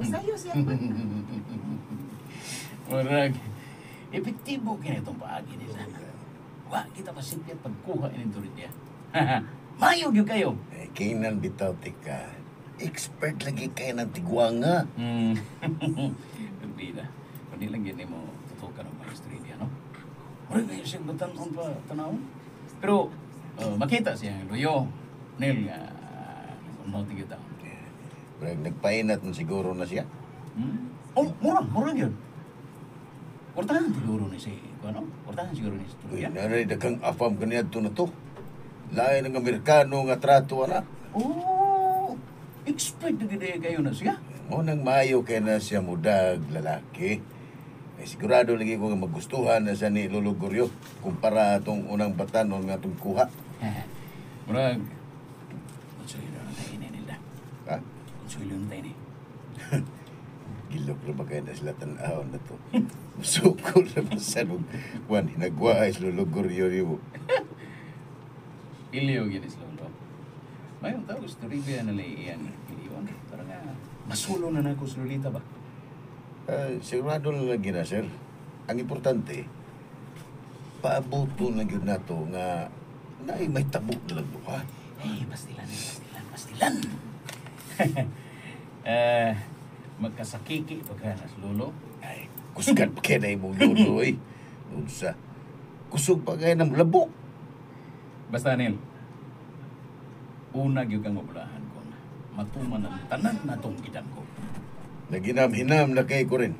Sayos yan. Murag, epektibo kini itong paagi nila. Wa kita masipyat pagkuha ini turid niya. Mayo gyud kayo. Eh, kainan bitaw tika. Expert lagi kayo ng tigwanga. Hindi na. Hindi lang gini mo tutukan ng maestro niya, no? Murag ngayon siyang batanon pa tanawon. Pero, makita siya, Luyo, Nel, ano tigita. Pero nagpainat na siguro na siya. Oh, murang yun. Portahan siguro ni si, ano? Portahan siguro ni si Uy, Tuluyan. nanay, dagang afam kaniya to na to. Lain ng Amerikano nga trato, ana. Oh, expect na gini kayo na siya. Mo nang maayo kay na siya mudag lalaki. Eh, sigurado lagi ko nga magustuhan na siya ni Lolo Goryo kumpara atong unang batanon nga itong kuha. Murag, konsuelo na tayo ni nila. Ha? Konsuelo na tayo ni. Gilok na ba kayo na sila tanahon na to? Masukol na ba sa nung kwan, hinagwaay sa Lolo Goryo niyo. Iliyo gini sa lolo. Mayroon tao, gusto rin kaya nalaiyan. Iliyon. Para nga, masulo na ako sa lolita ba? Sigurado na lagi na, sir. Ang importante, paabuto na yun na to nga may tabok na lang ha? Hey, pastilan. Magkasakiki pagka nas lolo. Ay, kusgan pa kaya na imong lolo eh. Unsa, kusog pa kaya ng labok. Basta, Nel, una gyud kang mabulahan ko na matuman ang tanan na tong gidan ko. Naginam-hinam na kay ko rin.